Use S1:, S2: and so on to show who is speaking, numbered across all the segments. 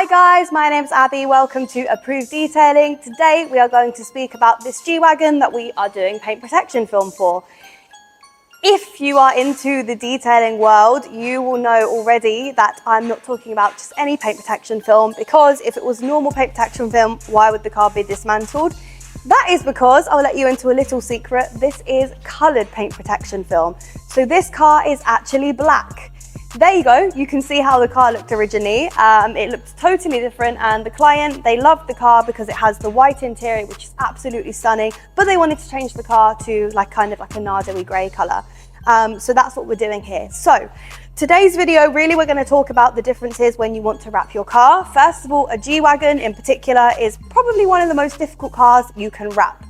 S1: Hi guys, my name's Abby. Welcome to Approved Detailing. Today we are going to speak about this G-Wagon that we are doing paint protection film for. If you are into the detailing world, you will know already that I'm not talking about just any paint protection film, because if it was normal paint protection film, why would the car be dismantled? That is because, I'll let you into a little secret, this is coloured paint protection film. So this car is actually black. There you go, you can see how the car looked originally. It looks totally different, and the client, they loved the car because it has the white interior, which is absolutely stunning, but they wanted to change the car to kind of like a nardo-y grey colour. So that's what we're doing here. So today's video, really we're going to talk about the differences when you want to wrap your car. First of all, a G-Wagon in particular is probably one of the most difficult cars you can wrap,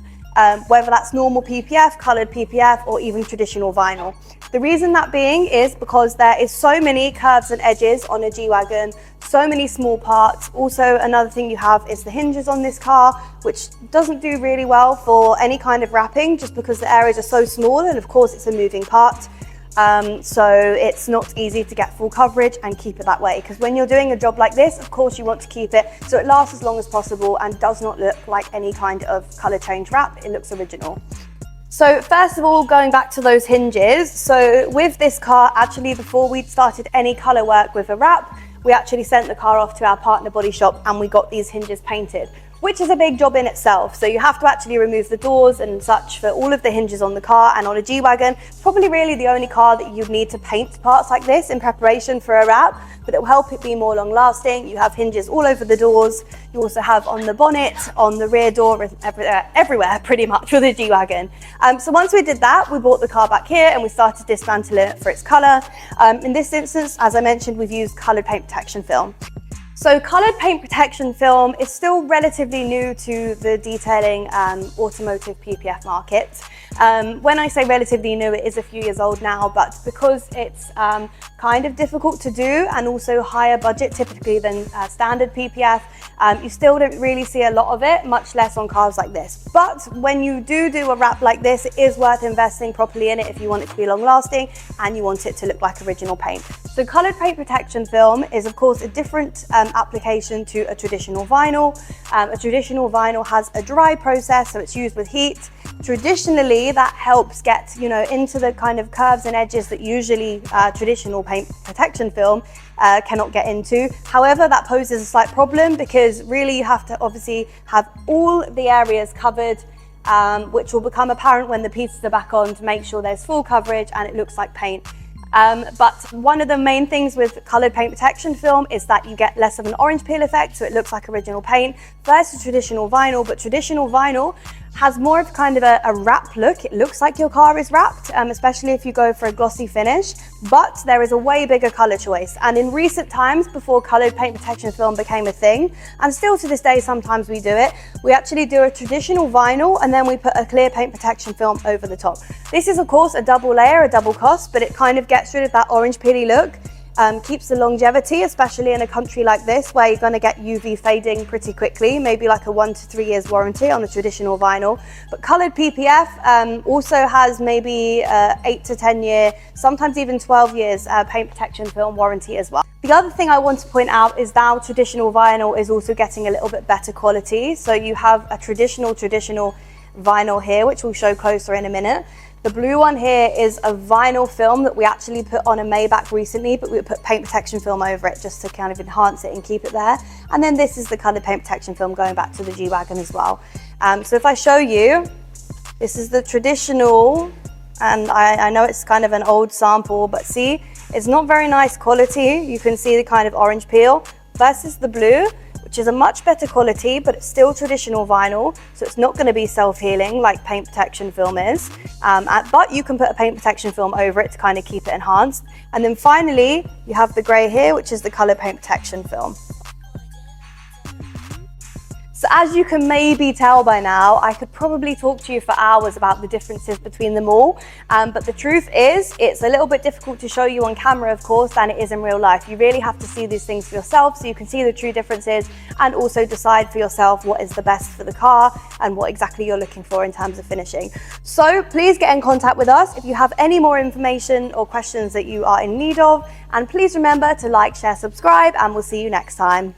S1: whether that's normal PPF, coloured PPF, or even traditional vinyl. The reason that being is because there is so many curves and edges on a G-Wagon, so many small parts. Also, another thing you have is the hinges on this car, which doesn't do really well for any kind of wrapping, just because the areas are so small, and of course it's a moving part. So it's not easy to get full coverage and keep it that way, because when you're doing a job like this, of course you want to keep it so it lasts as long as possible and does not look like any kind of colour change wrap. It looks original. So first of all, going back to those hinges, so with this car, actually before we started any colour work with a wrap, we actually sent the car off to our partner body shop and we got these hinges painted, which is a big job in itself. So you have to actually remove the doors and such for all of the hinges on the car. And on a G-Wagon, probably really the only car that you'd need to paint parts like this in preparation for a wrap, but it will help it be more long lasting. You have hinges all over the doors. You also have on the bonnet, on the rear door, everywhere pretty much with a G-Wagon. So once we did that, we brought the car back here and we started dismantling it for its colour. In this instance, as I mentioned, we've used coloured paint protection film. So coloured paint protection film is still relatively new to the detailing automotive PPF market. When I say relatively new, it is a few years old now, but because it's kind of difficult to do and also higher budget typically than standard PPF, you still don't really see a lot of it, much less on cars like this. But when you do a wrap like this, it is worth investing properly in it if you want it to be long lasting and you want it to look like original paint. So coloured paint protection film is of course a different application to a traditional vinyl. A traditional vinyl has a dry process, so it's used with heat. Traditionally, that helps get, into the kind of curves and edges that usually traditional paint protection film cannot get into. However, that poses a slight problem because really you have to obviously have all the areas covered, which will become apparent when the pieces are back on, to make sure there's full coverage and it looks like paint. But one of the main things with coloured paint protection film is that you get less of an orange peel effect, so it looks like original paint versus traditional vinyl. But traditional vinyl has more of kind of a wrap look. It looks like your car is wrapped, especially if you go for a glossy finish, but there is a way bigger colour choice. And in recent times, before coloured paint protection film became a thing, and still to this day sometimes we do it, we actually do a traditional vinyl and then we put a clear paint protection film over the top. This is of course a double layer, a double cost, but it kind of gets rid of that orange peely look. Keeps the longevity, especially in a country like this where you're going to get UV fading pretty quickly, maybe like a 1 to 3 years warranty on a traditional vinyl. But coloured PPF also has maybe 8 to 10 year, sometimes even 12 years paint protection film warranty as well. The other thing I want to point out is now traditional vinyl is also getting a little bit better quality. So you have a traditional vinyl here, which we'll show closer in a minute. The blue one here is a vinyl film that we actually put on a Maybach recently, but we put paint protection film over it just to kind of enhance it and keep it there. And then this is the coloured paint protection film going back to the G-Wagon as well. So if I show you, this is the traditional, and I know it's kind of an old sample, but see, it's not very nice quality. You can see the kind of orange peel versus the blue, which is a much better quality, but it's still traditional vinyl, so it's not going to be self-healing like paint protection film is. But you can put a paint protection film over it to kind of keep it enhanced. And then finally, you have the grey here, which is the colour paint protection film. So as you can maybe tell by now, I could probably talk to you for hours about the differences between them all. But the truth is, it's a little bit difficult to show you on camera, of course, than it is in real life. You really have to see these things for yourself so you can see the true differences and also decide for yourself what is the best for the car and what exactly you're looking for in terms of finishing. So please get in contact with us if you have any more information or questions that you are in need of. And please remember to like, share, subscribe, and we'll see you next time.